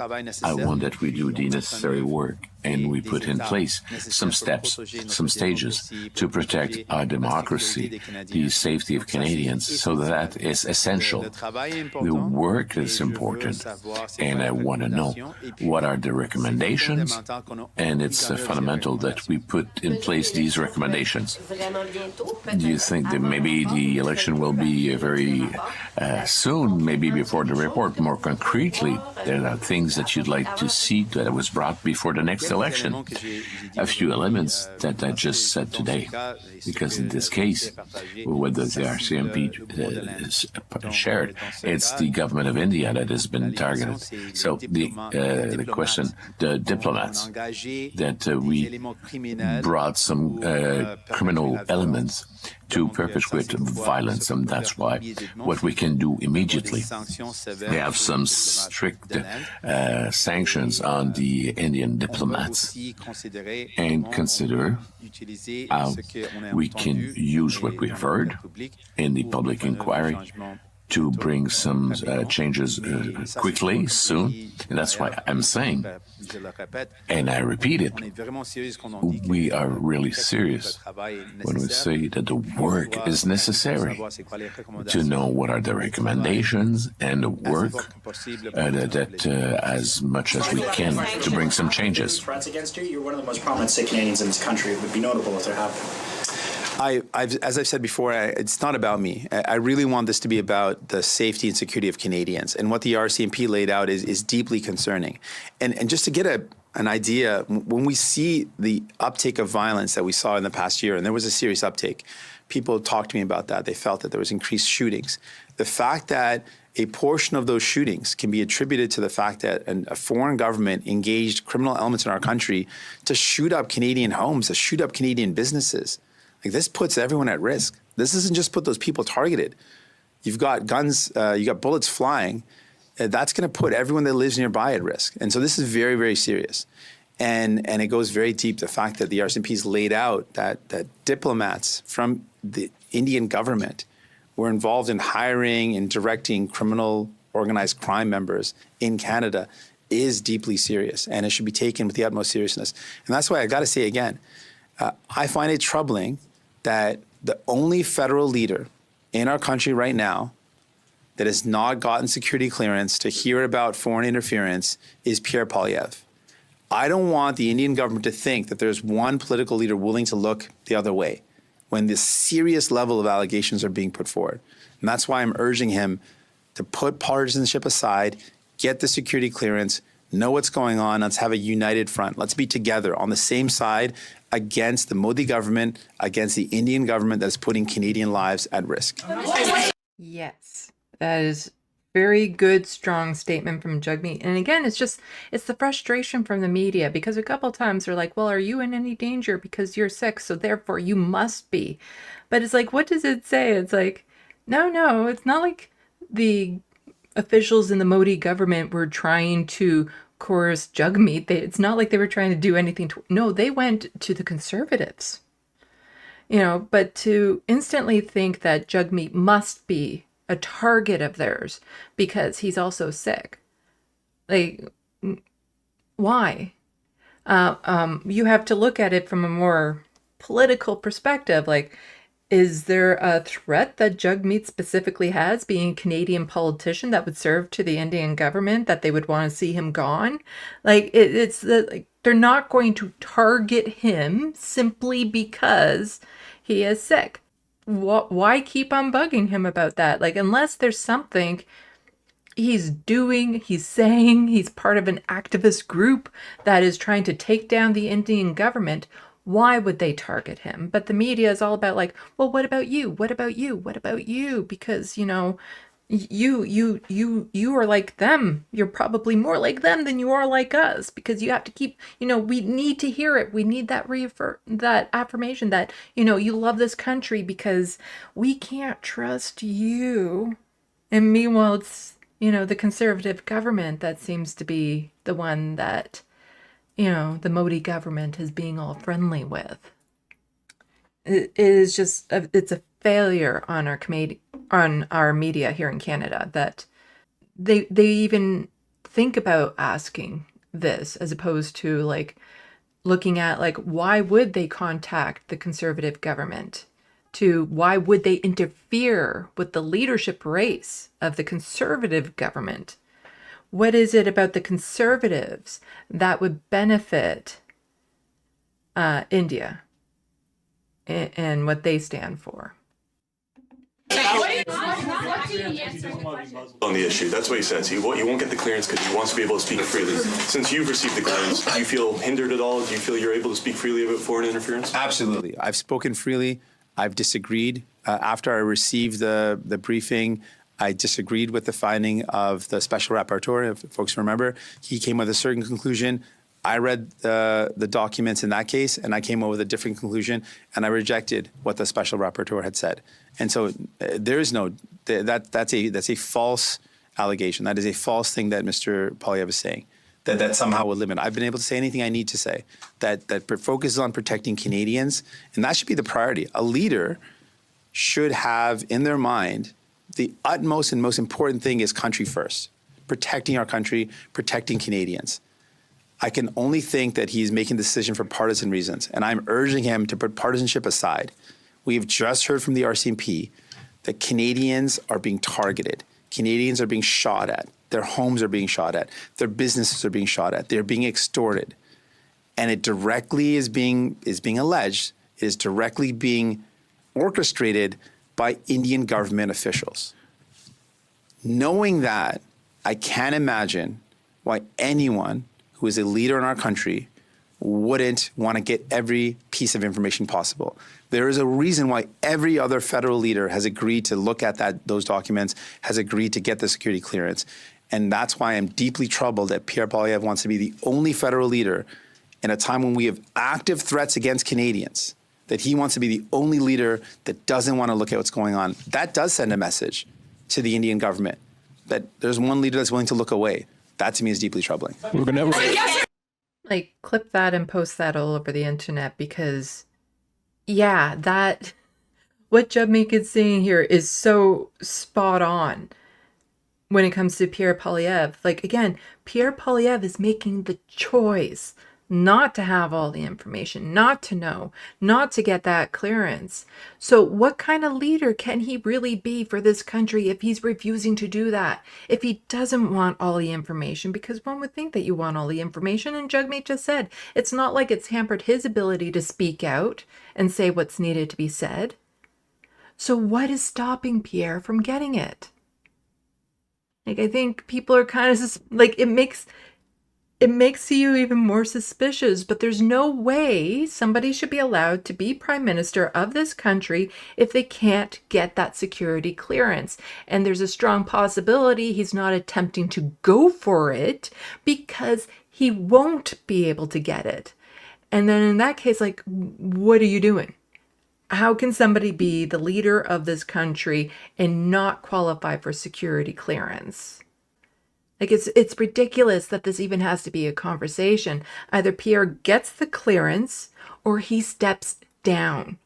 I want that we do the necessary work and we put in place some steps, some stages to protect our democracy, the safety of Canadians. So that is essential. The work is important. And I want to know what are the recommendations, and it's fundamental that we put in place these recommendations. Do you think that maybe the election will be very soon, maybe before the report? More concretely, there are things that you'd like to see that was brought before the next election. A few elements that I just said today, because in this case, whether the RCMP is shared, it's the government of India that has been targeted. So the question, the diplomats, that we brought some criminal elements to perpetuate violence, and that's why what we can do immediately. We have some strict sanctions on the Indian diplomats and consider how we can use what we've heard in the public inquiry to bring some changes quickly, soon. And that's why I'm saying, and I repeat it, we are really serious when we say that the work is necessary to know what are the recommendations and the work that as much as we can to bring some changes. Threats against you, you're one of the most prominent Sikh Canadians in this country. It would be notable if there happened. As I've said before, it's not about me. I really want this to be about the safety and security of Canadians. And what the RCMP laid out is deeply concerning. And just to get an idea, when we see the uptake of violence that we saw in the past year, and there was a serious uptake, people talked to me about that. They felt that there was increased shootings. The fact that a portion of those shootings can be attributed to the fact that a foreign government engaged criminal elements in our country to shoot up Canadian homes, to shoot up Canadian businesses. Like, this puts everyone at risk. This doesn't just put those people targeted. You've got guns, you got bullets flying. That's going to put everyone that lives nearby at risk. And so this is very, very serious. And it goes very deep, the fact that the RCMP's laid out that diplomats from the Indian government were involved in hiring and directing criminal organized crime members in Canada is deeply serious, and it should be taken with the utmost seriousness. And that's why I got to say again, I find it troubling that the only federal leader in our country right now that has not gotten security clearance to hear about foreign interference is Pierre Poilievre. I don't want the Indian government to think that there's one political leader willing to look the other way. when this serious level of allegations are being put forward. And that's why I'm urging him to put partisanship aside, get the security clearance, know what's going on. Let's have a united front. Let's be together on the same side against the Modi government, against the Indian government that's putting Canadian lives at risk. Yes, that is very good, strong statement from Jagmeet. And again, it's the frustration from the media, because a couple times they're like, well, are you in any danger because you're sick, so therefore you must be. But it's like, what does it say? It's like, no, it's not like the officials in the Modi government were trying to coerce Jagmeet. It's not like they were trying to do anything no, they went to the Conservatives. But to instantly think that Jagmeet must be a target of theirs because he's also sick. Like, why? You have to look at it from a more political perspective. Like, is there a threat that Jagmeet specifically has, being a Canadian politician, that would serve to the Indian government, that they would want to see him gone? Like, they're not going to target him simply because he is sick. Why keep on bugging him about that? Like, unless there's something he's doing, he's saying, he's part of an activist group that is trying to take down the Indian government, why would they target him? But the media is all about like, well, what about you? What about you? What about you? Because, you are like them. You're probably more like them than you are like us, because you have to keep, we need to hear it. We need that that affirmation that, you love this country because we can't trust you. And meanwhile, it's, the Conservative government that seems to be the one that, the Modi government is being all friendly with. It is just, it's a failure on our media here in Canada that they even think about asking this, as opposed to like looking at like, why would they contact the Conservative government? Why would they interfere with the leadership race of the Conservative government? What is it about the Conservatives that would benefit India and what they stand for? On the issue, that's what he says. He won't get the clearance because he wants to be able to speak freely. Since you've received the clearance, do you feel hindered at all? Do you feel you're able to speak freely about foreign interference? Absolutely. I've spoken freely. I've disagreed. After I received the briefing, I disagreed with the finding of the special rapporteur. If folks remember, he came with a certain conclusion. I read the documents in that case, and I came up with a different conclusion, and I rejected what the special rapporteur had said. And so there is no that's a false allegation. That is a false thing that Mr. Poilievre is saying. That somehow will limit. I've been able to say anything I need to say. That focuses on protecting Canadians, and that should be the priority. A leader should have in their mind the utmost and most important thing is country first, protecting our country, protecting Canadians. I can only think that he's making the decision for partisan reasons, and I'm urging him to put partisanship aside. We have just heard from the RCMP that Canadians are being targeted. Canadians are being shot at. Their homes are being shot at. Their businesses are being shot at. They're being extorted. And it directly is being alleged, it is directly being orchestrated by Indian government officials. Knowing that, I can't imagine why anyone who is a leader in our country wouldn't want to get every piece of information possible. There is a reason why every other federal leader has agreed to look at those documents, has agreed to get the security clearance. And that's why I'm deeply troubled that Pierre Poilievre wants to be the only federal leader in a time when we have active threats against Canadians, that he wants to be the only leader that doesn't want to look at what's going on. That does send a message to the Indian government that there's one leader that's willing to look away. That to me is deeply troubling. Like, clip that and post that all over the internet, because yeah, what Jagmeet is saying here is so spot on when it comes to Pierre Poilievre. Like, again, Pierre Poilievre is making the choice not to have all the information, not to know, not to get that clearance. So what kind of leader can he really be for this country if he's refusing to do that? If he doesn't want all the information, because one would think that you want all the information, and Jagmeet just said, it's not like it's hampered his ability to speak out and say what's needed to be said. So what is stopping Pierre from getting it? Like, I think people are kind of like, it makes you even more suspicious, but there's no way somebody should be allowed to be prime minister of this country if they can't get that security clearance. And there's a strong possibility he's not attempting to go for it because he won't be able to get it. And then in that case, like, what are you doing? How can somebody be the leader of this country and not qualify for security clearance? Like, it's ridiculous that this even has to be a conversation. Either Pierre gets the clearance or he steps down.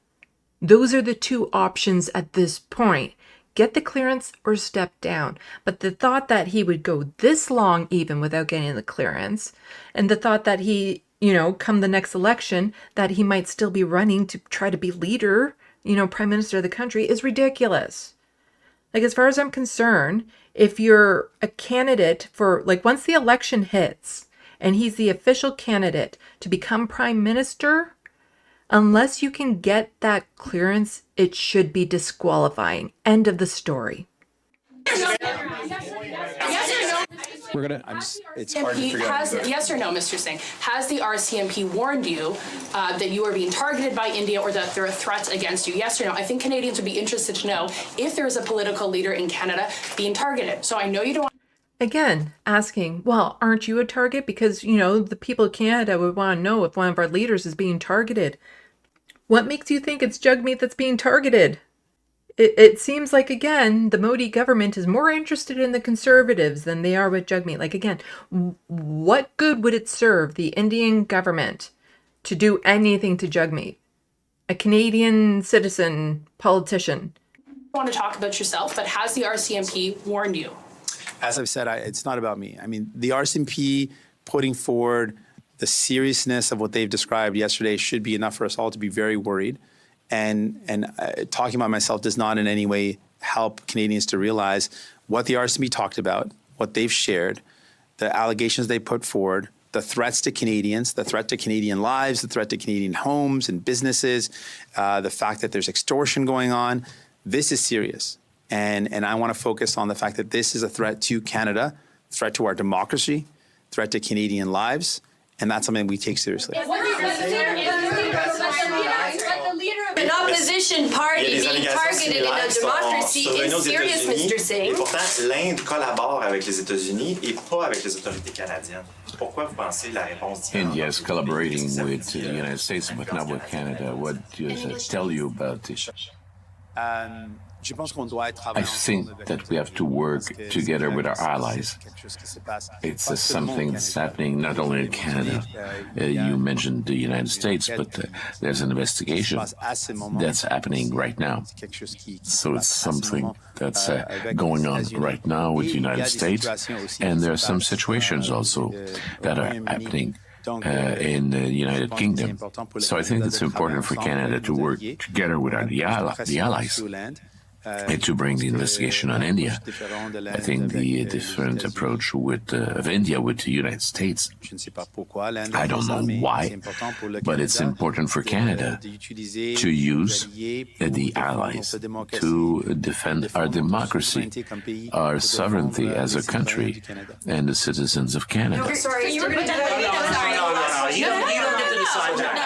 Those are the two options at this point. Get the clearance or step down. But the thought that he would go this long even without getting the clearance, and the thought that he, come the next election, that he might still be running to try to be leader, prime minister of the country, is ridiculous. Like, as far as I'm concerned, if you're a candidate for, like, once the election hits and he's the official candidate to become prime minister, unless you can get that clearance, it should be disqualifying. End of the story. We're gonna. It's hard to figure out. Yes or no, Mr. Singh? Has the RCMP warned you that you are being targeted by India or that there are threats against you? Yes or no? I think Canadians would be interested to know if there is a political leader in Canada being targeted. So I know you don't want. Again, asking, well, aren't you a target? Because, the people of Canada would want to know if one of our leaders is being targeted. What makes you think it's Jagmeet that's being targeted? It seems like, again, the Modi government is more interested in the Conservatives than they are with Jagmeet. Like, again, what good would it serve the Indian government to do anything to Jagmeet, a Canadian citizen politician? I want to talk about yourself, but has the RCMP warned you? As I've said, it's not about me. I mean, the RCMP putting forward the seriousness of what they've described yesterday should be enough for us all to be very worried. And talking about myself does not in any way help Canadians to realize what the RCMP talked about, what they've shared, the allegations they put forward, the threats to Canadians, the threat to Canadian lives, the threat to Canadian homes and businesses, the fact that there's extortion going on. This is serious. And I want to focus on the fact that this is a threat to Canada, threat to our democracy, threat to Canadian lives, and that's something we take seriously. An opposition party being targeted in a democracy is serious, Mr. Singh. Et pourtant, l'Inde collabore avec les États-Unis et pas avec les autorités canadiennes. Pourquoi vous pensez la réponse? India is collaborating with the United States, but not with Canada. What does it tell you about this? I think that we have to work together with our allies. It's something that's happening not only in Canada. You mentioned the United States, but there's an investigation that's happening right now. So it's something that's going on right now with the United States. And there are some situations also that are happening in the United Kingdom. So I think it's important for Canada to work together with the allies. And to bring the investigation on India. I think the different approach of India with the United States, I don't know why, but it's important for Canada to use the allies to defend our democracy, our sovereignty as a country, and the citizens of Canada. No, sorry, you were going to you don't get to decide that.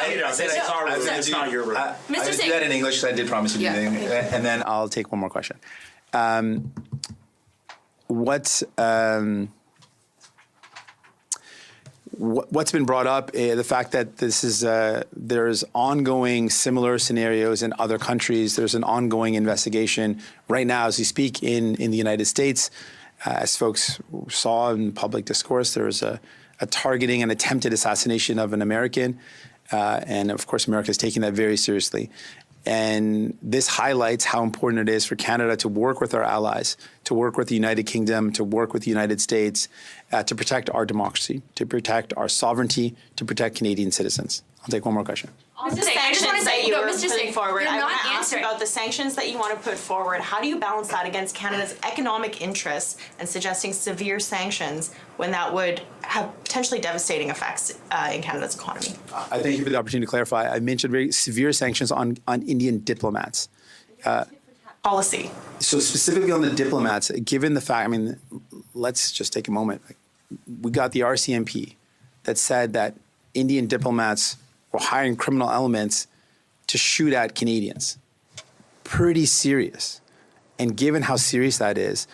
It's not your room. I would do that in English, because I did promise to do that. And then I'll take one more question. What's been brought up, the fact that this is there's ongoing similar scenarios in other countries. There's an ongoing investigation right now as we speak in the United States. As folks saw in public discourse, there was a targeting and attempted assassination of an American. And of course, America is taking that very seriously. And this highlights how important it is for Canada to work with our allies, to work with the United Kingdom, to work with the United States, to protect our democracy, to protect our sovereignty, to protect Canadian citizens. I'll take one more question. On the sanctions that you were putting forward, I want to ask about the sanctions that you want to put forward. How do you balance that against Canada's economic interests and suggesting severe sanctions when that would have potentially devastating effects in Canada's economy? I thank you for the opportunity to clarify. I mentioned very severe sanctions on Indian diplomats. Policy. So specifically on the diplomats, given the fact, I mean, let's just take a moment. We got the RCMP that said that Indian diplomats were hiring criminal elements to shoot at Canadians. Pretty serious. And given how serious that is,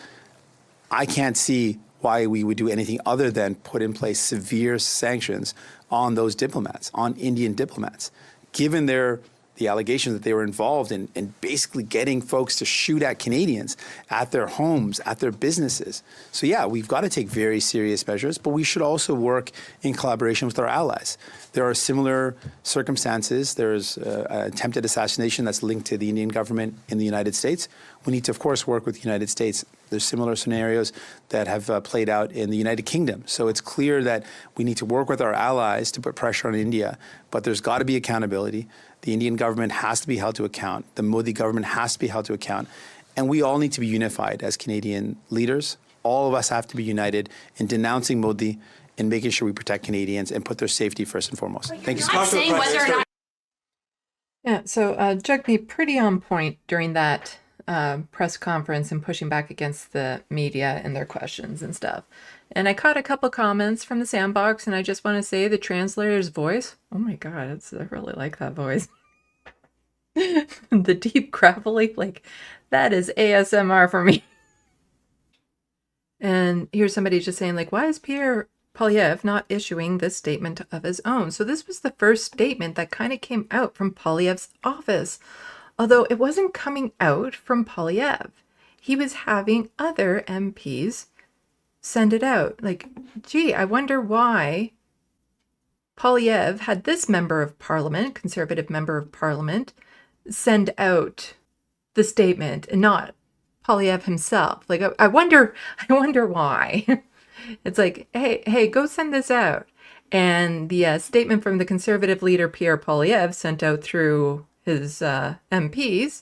I can't see why we would do anything other than put in place severe sanctions on those diplomats, on Indian diplomats, given the allegations that they were involved in basically getting folks to shoot at Canadians, at their homes, at their businesses. So yeah, we've got to take very serious measures, but we should also work in collaboration with our allies. There are similar circumstances. There's an attempted assassination that's linked to the Indian government in the United States. We need to, of course, work with the United States. There's similar scenarios that have played out in the United Kingdom. So it's clear that we need to work with our allies to put pressure on India, but there's got to be accountability. The Indian government has to be held to account. The Modi government has to be held to account. And we all need to be unified as Canadian leaders. All of us have to be united in denouncing Modi and making sure we protect Canadians and put their safety first and foremost. Thank you so much. Yeah, so Jagmeet, pretty on point during that press conference and pushing back against the media and their questions and stuff. And I caught a couple comments from the sandbox, and I just want to say the translator's voice. Oh my God, I really like that voice. The deep gravelly, like that is ASMR for me. And here's somebody just saying, like, why is Pierre Poilievre not issuing this statement of his own? So this was the first statement that kind of came out from Poilievre's office, although it wasn't coming out from Poilievre. He was having other MPs send it out. Like, gee, I wonder why Poilievre had this member of parliament, conservative member of parliament, send out the statement and not Poilievre himself. Like, I wonder why. It's like, hey, go send this out. And the statement from the conservative leader Pierre Poilievre sent out through his MPs.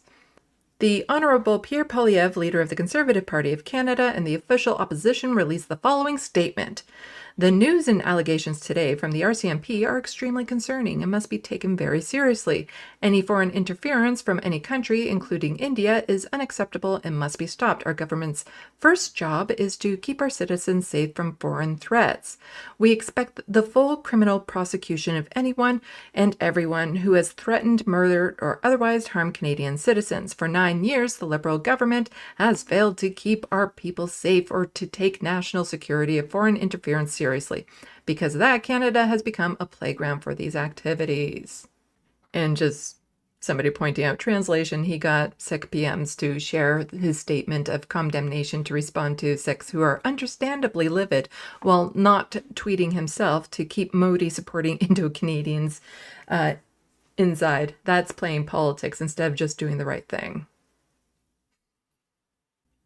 The Honourable Pierre Poilievre, leader of the Conservative Party of Canada and the official opposition, released the following statement. The news and allegations today from the RCMP are extremely concerning and must be taken very seriously. Any foreign interference from any country, including India, is unacceptable and must be stopped. Our government's first job is to keep our citizens safe from foreign threats. We expect the full criminal prosecution of anyone and everyone who has threatened, murdered, or otherwise harmed Canadian citizens. For 9 years, the Liberal government has failed to keep our people safe or to take national security of foreign interference seriously. Because of that, Canada has become a playground for these activities. And just somebody pointing out translation, he got Sikh PMs to share his statement of condemnation to respond to Sikhs who are understandably livid while not tweeting himself to keep Modi supporting Indo-Canadians inside. That's playing politics instead of just doing the right thing.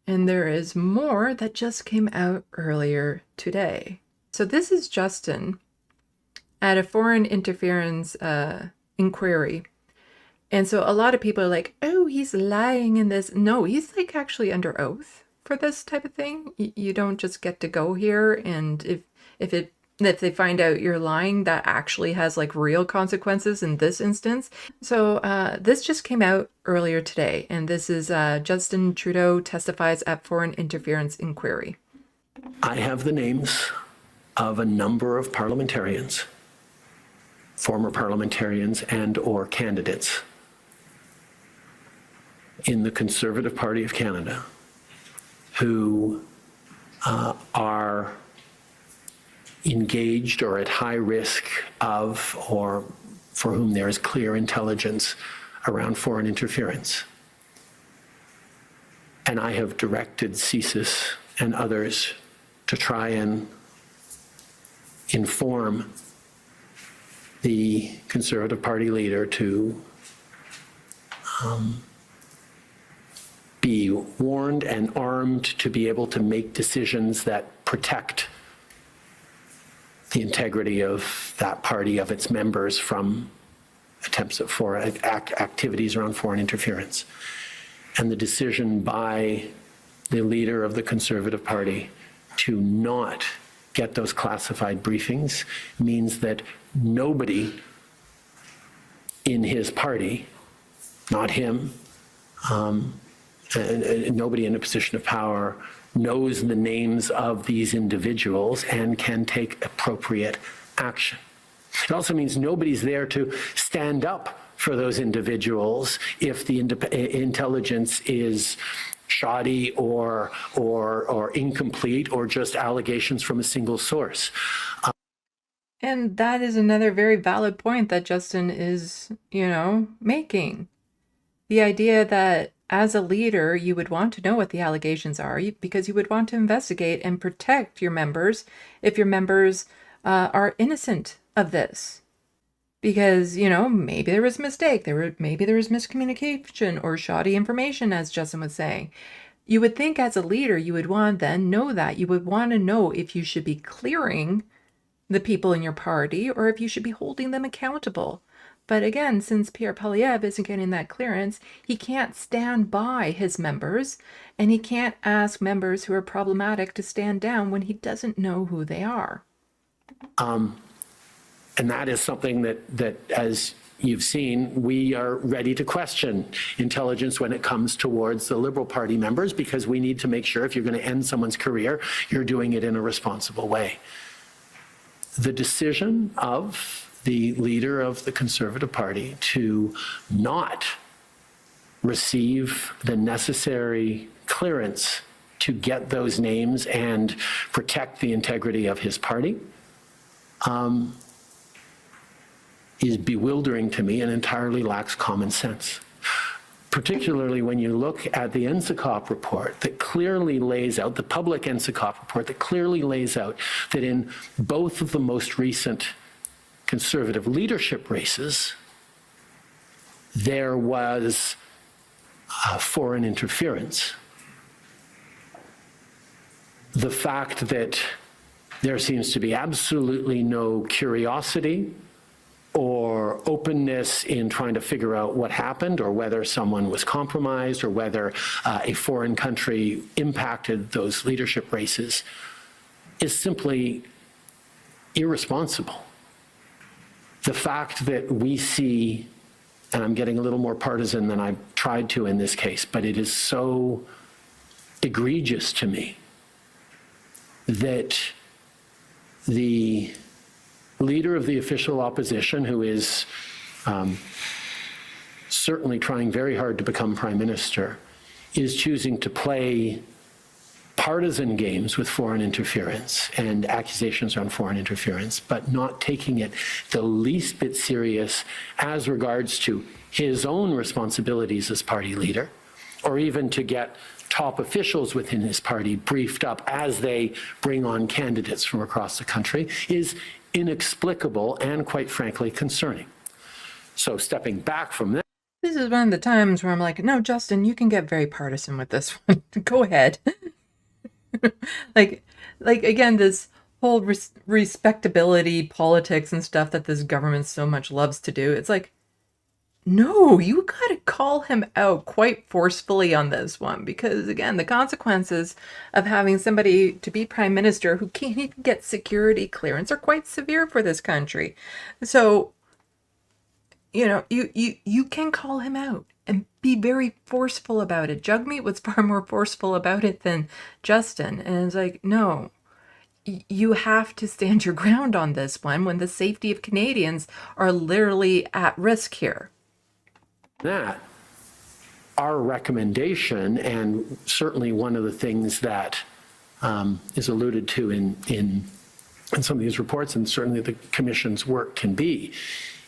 And there is more that just came out earlier today. So this is Justin at a foreign interference inquiry. And so a lot of people are like, oh, he's lying in this. No, he's like actually under oath for this type of thing. You don't just get to go here. And if they find out you're lying, that actually has like real consequences in this instance. So this just came out earlier today. And this is Justin Trudeau testifies at foreign interference inquiry. I have the names of a number of parliamentarians, former parliamentarians and or candidates in the Conservative Party of Canada who are engaged or at high risk of, or for whom there is clear intelligence around foreign interference. And I have directed CSIS and others to try and inform the Conservative Party leader to be warned and armed to be able to make decisions that protect the integrity of that party, of its members, from attempts at foreign activities around foreign interference. And the decision by the leader of the Conservative Party to not get those classified briefings means that nobody in his party, not him, and nobody in a position of power knows the names of these individuals and can take appropriate action. It also means nobody's there to stand up for those individuals if the intelligence is shoddy or incomplete or just allegations from a single source. And that is another very valid point that Justin is, making. The idea that as a leader, you would want to know what the allegations are because you would want to investigate and protect your members if your members are innocent of this. Because, maybe there was a mistake, maybe there was miscommunication or shoddy information, as Justin was saying. You would think as a leader, you would want to then know that. You would want to know if you should be clearing the people in your party or if you should be holding them accountable. But again, since Pierre Poilievre isn't getting that clearance, he can't stand by his members, and he can't ask members who are problematic to stand down when he doesn't know who they are. And that is something that, as you've seen, we are ready to question intelligence when it comes towards the Liberal Party members, because we need to make sure if you're going to end someone's career, you're doing it in a responsible way. The decision of the leader of the Conservative Party to not receive the necessary clearance to get those names and protect the integrity of his party is bewildering to me and entirely lacks common sense. Particularly when you look at the NSICOP report that clearly lays out, the public NSICOP report that clearly lays out that in both of the most recent Conservative leadership races, there was foreign interference. The fact that there seems to be absolutely no curiosity or openness in trying to figure out what happened or whether someone was compromised or whether a foreign country impacted those leadership races is simply irresponsible. The fact that we see, and I'm getting a little more partisan than I've tried to in this case, but it is so egregious to me that the leader of the official opposition, who is certainly trying very hard to become prime minister, is choosing to play partisan games with foreign interference and accusations around foreign interference, but not taking it the least bit serious as regards to his own responsibilities as party leader, or even to get top officials within his party briefed up as they bring on candidates from across the country, is inexplicable and, quite frankly, concerning. So stepping back from that. This is one of the times where I'm like, no, Justin, you can get very partisan with this one. Go ahead. like again, this whole respectability politics and stuff that this government so much loves to do. It's like, no, you got to call him out quite forcefully on this one, because again, the consequences of having somebody to be prime minister who can't even get security clearance are quite severe for this country. So, you can call him out and be very forceful about it. Jagmeet was far more forceful about it than Justin. And it's like, no, you have to stand your ground on this one when the safety of Canadians are literally at risk here. That, our recommendation, and certainly one of the things that is alluded to in some of these reports, and certainly the Commission's work can be,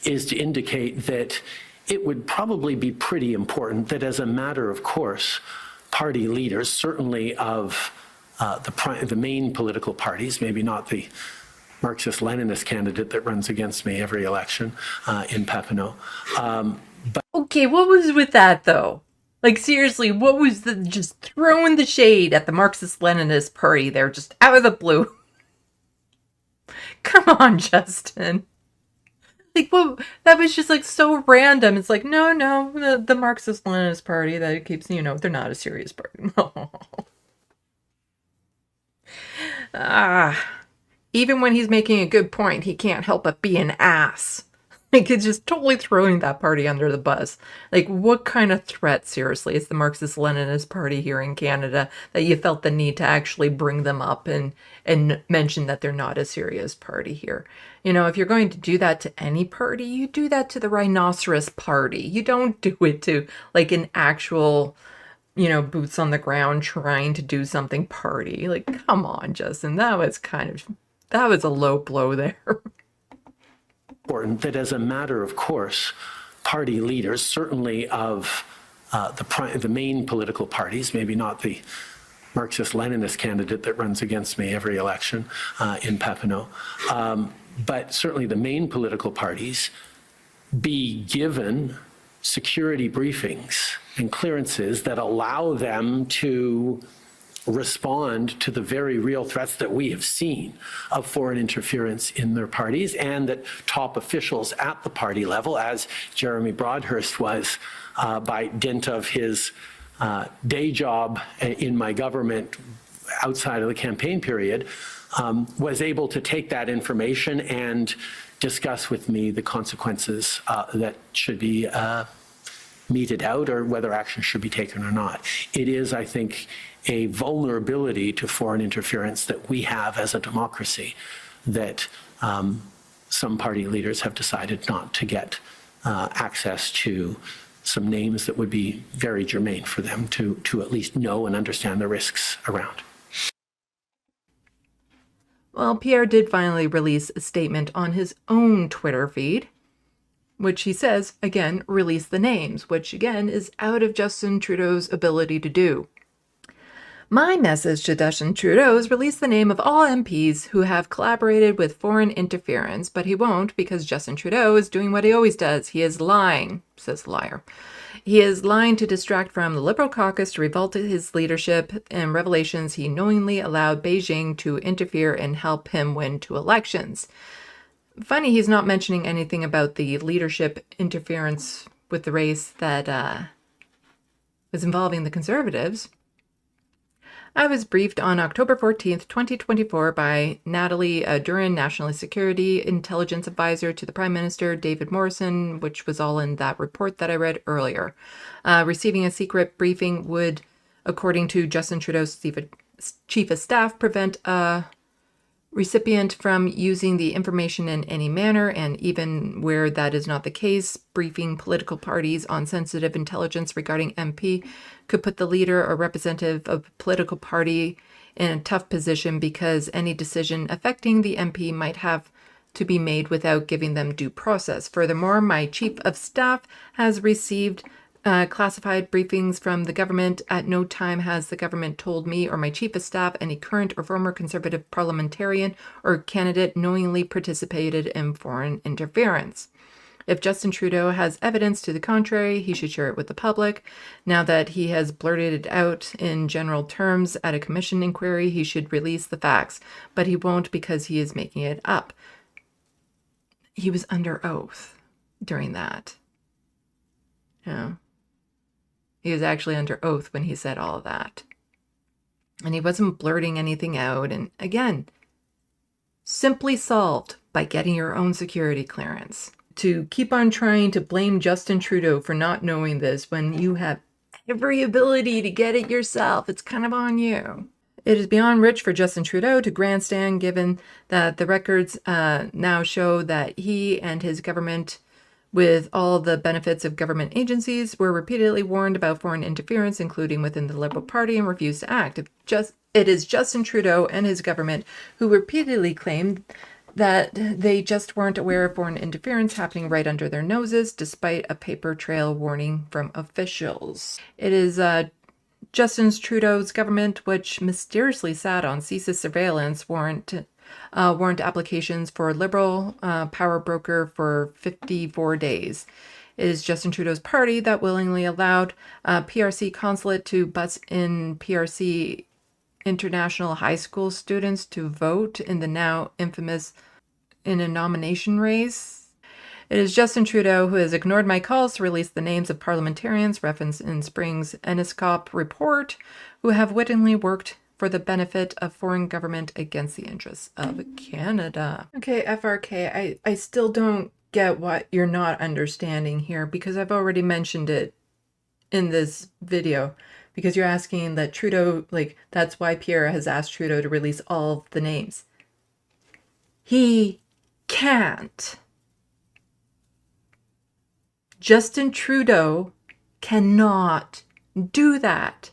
is to indicate that it would probably be pretty important that, as a matter of course, party leaders, certainly of the main political parties, maybe not the Marxist-Leninist candidate that runs against me every election in Papineau. Oh, Okay, what was with that though? Like seriously, what was the just throwing the shade at the Marxist-Leninist party there just out of the blue? Come on, Justin. Like, what? That was just like so random. It's like, no, the Marxist-Leninist party that keeps, they're not a serious party. Even when he's making a good point, he can't help but be an ass. Like, it's just totally throwing that party under the bus. Like, what kind of threat, seriously, is the Marxist-Leninist Party here in Canada that you felt the need to actually bring them up and mention that they're not a serious party here? If you're going to do that to any party, you do that to the Rhinoceros Party. You don't do it to, like, an actual, boots on the ground trying to do something party. Like, come on, Justin. That was a low blow there. Important that as a matter of course, party leaders, certainly of the main political parties, maybe not the Marxist-Leninist candidate that runs against me every election in Papineau, but certainly the main political parties, be given security briefings and clearances that allow them to respond to the very real threats that we have seen of foreign interference in their parties, and that top officials at the party level, as Jeremy Broadhurst was by dint of his day job in my government outside of the campaign period, was able to take that information and discuss with me the consequences that should be meted out, or whether action should be taken or not. It is, I think, a vulnerability to foreign interference that we have as a democracy that some party leaders have decided not to get access to some names that would be very germane for them to at least know and understand the risks around. Well, Pierre did finally release a statement on his own Twitter feed, which he says, again, release the names, which again is out of Justin Trudeau's ability to do. My message to Justin Trudeau is release the name of all MPs who have collaborated with foreign interference, but he won't because Justin Trudeau is doing what he always does. He is lying, says the liar. He is lying to distract from the Liberal caucus, to revolt his leadership, and revelations he knowingly allowed Beijing to interfere and help him win 2 elections. Funny he's not mentioning anything about the leadership interference with the race that was involving the Conservatives. I was briefed on October 14th, 2024 by Natalie Duran, National Security Intelligence Advisor to the Prime Minister, David Morrison, which was all in that report that I read earlier. Receiving a secret briefing would, according to Justin Trudeau's chief of staff, prevent a recipient from using the information in any manner, and even where that is not the case, briefing political parties on sensitive intelligence regarding MP could put the leader or representative of a political party in a tough position because any decision affecting the MP might have to be made without giving them due process. Furthermore, my chief of staff has received classified briefings from the government. At no time has the government told me or my chief of staff any current or former Conservative parliamentarian or candidate knowingly participated in foreign interference. If Justin Trudeau has evidence to the contrary, he should share it with the public. Now that he has blurted it out in general terms at a commission inquiry, he should release the facts, but he won't because he is making it up. He was under oath during that. Yeah. He was actually under oath when he said all of that. And he wasn't blurting anything out. And again, simply solved by getting your own security clearance. To keep on trying to blame Justin Trudeau for not knowing this when you have every ability to get it yourself, it's kind of on you. It is beyond rich for Justin Trudeau to grandstand, given that the records now show that he and his government, with all the benefits of government agencies, were repeatedly warned about foreign interference, including within the Liberal Party, and refused to act. It is Justin Trudeau and his government who repeatedly claimed that they just weren't aware of foreign interference happening right under their noses, despite a paper trail warning from officials. It is Justin Trudeau's government which mysteriously sat on CSIS surveillance warrant applications for Liberal power broker for 54 days. It is Justin Trudeau's party that willingly allowed PRC consulate to bus in PRC international high school students to vote in the now infamous in a nomination race. It is Justin Trudeau who has ignored my calls to release the names of parliamentarians referenced in spring's Eniscop report who have wittingly worked for the benefit of foreign government against the interests of Canada. Okay, FRK, I still don't get what you're not understanding here, because I've already mentioned it in this video, because you're asking that Trudeau, like, that's why Pierre has asked Trudeau to release all of the names. He can't. Justin Trudeau cannot do that.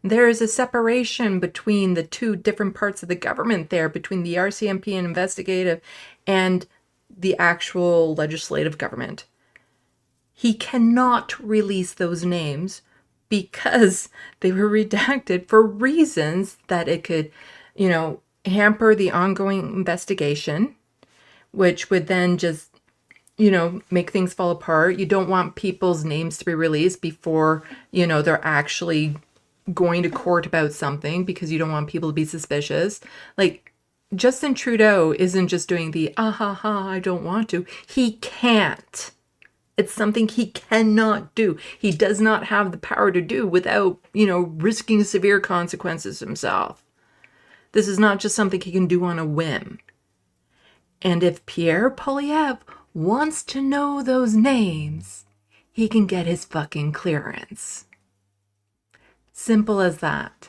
There is a separation between the two different parts of the government there, between the RCMP and investigative and the actual legislative government. He cannot release those names because they were redacted for reasons that it could, hamper the ongoing investigation, which would then just, make things fall apart. You don't want people's names to be released before, they're actually going to court about something, because you don't want people to be suspicious. Like, Justin Trudeau isn't just doing the I don't want to. He can't. It's something he cannot do. He does not have the power to do without, risking severe consequences himself. This is not just something he can do on a whim. And if Pierre Poilievre wants to know those names, he can get his fucking clearance. Simple as that.